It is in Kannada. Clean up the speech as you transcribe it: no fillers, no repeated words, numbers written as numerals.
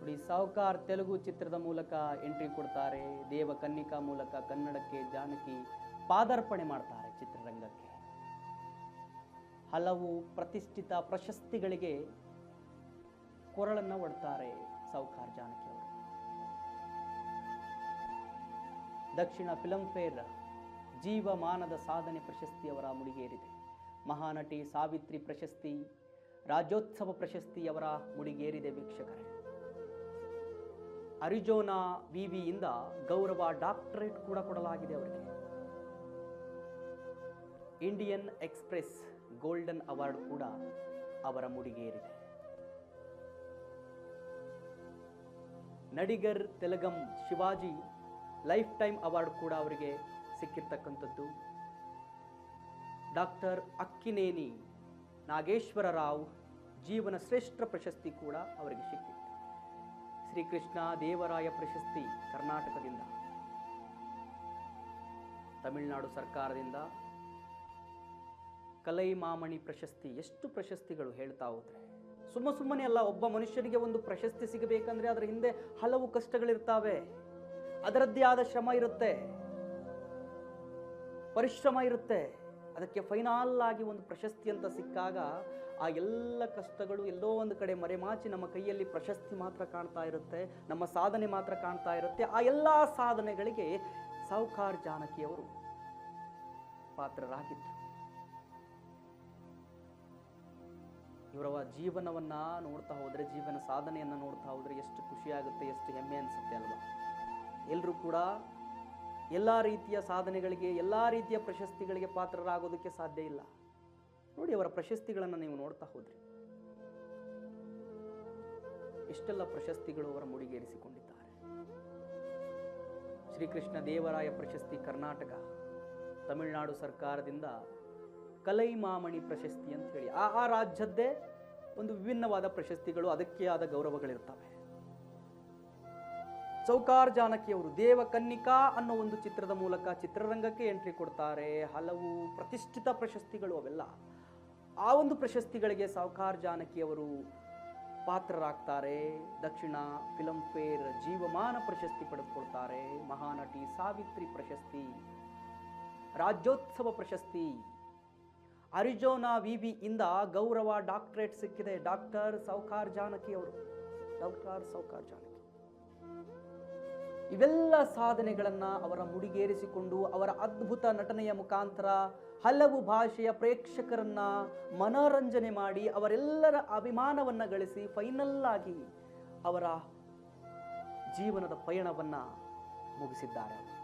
ನೋಡಿ, ಸಾವುಕಾರ್ ತೆಲುಗು ಚಿತ್ರದ ಮೂಲಕ ಎಂಟ್ರಿ ಕೊಡ್ತಾರೆ. ದೇವ ಕನ್ನಿಕಾ ಮೂಲಕ ಕನ್ನಡಕ್ಕೆ ಜಾನಕಿ ಪಾದಾರ್ಪಣೆ ಮಾಡ್ತಾರೆ ಚಿತ್ರರಂಗಕ್ಕೆ. ಹಲವು ಪ್ರತಿಷ್ಠಿತ ಪ್ರಶಸ್ತಿಗಳಿಗೆ ಕೊರಳನ್ನು ಒಡ್ತಾರೆ ಸಾವುಕಾರ್ ಜಾನಕಿ ಅವರು. ದಕ್ಷಿಣ ಫಿಲ್ಮ್ ಫೇರ್ ಜೀವಮಾನದ ಸಾಧನೆ ಪ್ರಶಸ್ತಿ ಅವರ ಮುಡಿಗೇರಿದೆ. ಮಹಾನಟಿ ಸಾವಿತ್ರಿ ಪ್ರಶಸ್ತಿ, ರಾಜ್ಯೋತ್ಸವ ಪ್ರಶಸ್ತಿ ಅವರ ಮುಡಿಗೇರಿದೆ ವೀಕ್ಷಕರೇ. ಅರಿಜೋನಾ ವಿವಿಯಿಂದ ಗೌರವ ಡಾಕ್ಟರೇಟ್ ಕೂಡ ಕೊಡಲಾಗಿದೆ ಅವರಿಗೆ. ಇಂಡಿಯನ್ ಎಕ್ಸ್‌ಪ್ರೆಸ್ ಗೋಲ್ಡನ್ ಅವಾರ್ಡ್ ಕೂಡ ಅವರ ಮುಡಿಗೇರಿದೆ. ನಡಿಗರ್ ತೆಲಗಂ ಶಿವಾಜಿ ಲೈಫ್ ಟೈಮ್ ಅವಾರ್ಡ್ ಕೂಡ ಅವರಿಗೆ ಸಿಕ್ಕಿರ್ತಕ್ಕಂಥದ್ದು. ಡಾಕ್ಟರ್ ಅಕ್ಕಿನೇನಿ ನಾಗೇಶ್ವರ ರಾವ್ ಜೀವನ ಶ್ರೇಷ್ಠ ಪ್ರಶಸ್ತಿ ಕೂಡ ಅವರಿಗೆ ಸಿಕ್ಕಿದೆ. ಶ್ರೀಕೃಷ್ಣ ದೇವರಾಯ ಪ್ರಶಸ್ತಿ ಕರ್ನಾಟಕದಿಂದ, ತಮಿಳುನಾಡು ಸರ್ಕಾರದಿಂದ ಕಲೈಮಾಮಣಿ ಪ್ರಶಸ್ತಿ. ಎಷ್ಟು ಪ್ರಶಸ್ತಿಗಳು ಹೇಳ್ತಾ ಹೋದ್ರೆ ಸುಮ್ಮನೆ ಅಲ್ಲ. ಒಬ್ಬ ಮನುಷ್ಯನಿಗೆ ಒಂದು ಪ್ರಶಸ್ತಿ ಸಿಗಬೇಕಂದ್ರೆ ಅದರ ಹಿಂದೆ ಹಲವು ಕಷ್ಟಗಳಿರ್ತಾವೆ, ಅದರದ್ದೇ ಆದ ಶ್ರಮ ಇರುತ್ತೆ, ಪರಿಶ್ರಮ ಇರುತ್ತೆ. ಅದಕ್ಕೆ ಫೈನಲ್ ಆಗಿ ಒಂದು ಪ್ರಶಸ್ತಿ ಅಂತ ಸಿಕ್ಕಾಗ ಆ ಎಲ್ಲ ಕಷ್ಟಗಳು ಎಲ್ಲೋ ಒಂದು ಕಡೆ ಮರೆಮಾಚಿ ನಮ್ಮ ಕೈಯಲ್ಲಿ ಪ್ರಶಸ್ತಿ ಮಾತ್ರ ಕಾಣ್ತಾ ಇರುತ್ತೆ, ನಮ್ಮ ಸಾಧನೆ ಮಾತ್ರ ಕಾಣ್ತಾ ಇರುತ್ತೆ. ಆ ಎಲ್ಲ ಸಾಧನೆಗಳಿಗೆ ಸಾವುಕಾರ್ ಜಾನಕಿಯವರು ಪಾತ್ರರಾಗಿದ್ದರು. ಇವರ ಜೀವನವನ್ನ ನೋಡ್ತಾ ಹೋದ್ರೆ, ಜೀವನ ಸಾಧನೆಯನ್ನು ನೋಡ್ತಾ ಹೋದ್ರೆ ಎಷ್ಟು ಖುಷಿಯಾಗುತ್ತೆ, ಎಷ್ಟು ಹೆಮ್ಮೆ ಅನಿಸುತ್ತೆ ಅಲ್ವಾ. ಎಲ್ಲರೂ ಕೂಡ ಎಲ್ಲ ರೀತಿಯ ಸಾಧನೆಗಳಿಗೆ, ಎಲ್ಲ ರೀತಿಯ ಪ್ರಶಸ್ತಿಗಳಿಗೆ ಪಾತ್ರರಾಗೋದಕ್ಕೆ ಸಾಧ್ಯ ಇಲ್ಲ. ನೋಡಿ, ಅವರ ಪ್ರಶಸ್ತಿಗಳನ್ನು ನೀವು ನೋಡ್ತಾ ಹೋದ್ರಿ, ಎಷ್ಟೆಲ್ಲ ಪ್ರಶಸ್ತಿಗಳು ಅವರ ಮುಡಿಗೇರಿಸಿಕೊಂಡಿದ್ದಾರೆ. ಶ್ರೀಕೃಷ್ಣ ದೇವರಾಯ ಪ್ರಶಸ್ತಿ ಕರ್ನಾಟಕ, ತಮಿಳುನಾಡು ಸರ್ಕಾರದಿಂದ ಕಲೈಮಾಮಣಿ ಪ್ರಶಸ್ತಿ ಅಂತ ಹೇಳಿ ಆ ರಾಜ್ಯದ್ದೇ ಒಂದು ವಿಭಿನ್ನವಾದ ಪ್ರಶಸ್ತಿಗಳು, ಅದಕ್ಕೆ ಆದ ಗೌರವಗಳಿರ್ತವೆ. ಸಾವುಕಾರ್ ಜಾನಕಿ ಅವರು ದೇವ ಕನ್ನಿಕಾ ಅನ್ನೋ ಒಂದು ಚಿತ್ರದ ಮೂಲಕ ಚಿತ್ರರಂಗಕ್ಕೆ ಎಂಟ್ರಿ ಕೊಡ್ತಾರೆ. ಹಲವು ಪ್ರತಿಷ್ಠಿತ ಪ್ರಶಸ್ತಿಗಳು ಅವೆಲ್ಲ. ಆ ಒಂದು ಪ್ರಶಸ್ತಿಗಳಿಗೆ ಸಾವುಕಾರ್ ಜಾನಕಿ ಅವರು ಪಾತ್ರರಾಗ್ತಾರೆ. ದಕ್ಷಿಣ ಫಿಲ್ಮ್ ಫೇರ್ ಜೀವಮಾನ ಪ್ರಶಸ್ತಿ ಪಡೆದುಕೊಳ್ತಾರೆ. ಮಹಾನಟಿ ಸಾವಿತ್ರಿ ಪ್ರಶಸ್ತಿ, ರಾಜ್ಯೋತ್ಸವ ಪ್ರಶಸ್ತಿ, ಅರಿಜೋನಾ ವಿವಿ ಇಂದ ಗೌರವ ಡಾಕ್ಟರೇಟ್ ಸಿಕ್ಕಿದೆ. ಡಾಕ್ಟರ್ ಸಾವುಕಾರ್ ಜಾನಕಿ ಅವರು, ಡಾಕ್ಟರ್ ಸಾವುಕಾರ್ ಜಾನಕಿ. ಇವೆಲ್ಲ ಸಾಧನೆಗಳನ್ನು ಅವರ ಮುಡಿಗೇರಿಸಿಕೊಂಡು ಅವರ ಅದ್ಭುತ ನಟನೆಯ ಮುಖಾಂತರ ಹಲವು ಭಾಷೆಯ ಪ್ರೇಕ್ಷಕರನ್ನ ಮನೋರಂಜನೆ ಮಾಡಿ ಅವರೆಲ್ಲರ ಅಭಿಮಾನವನ್ನು ಗಳಿಸಿ ಫೈನಲ್ ಆಗಿ ಅವರ ಜೀವನದ ಪಯಣವನ್ನು ಮುಗಿಸಿದ್ದಾರೆ.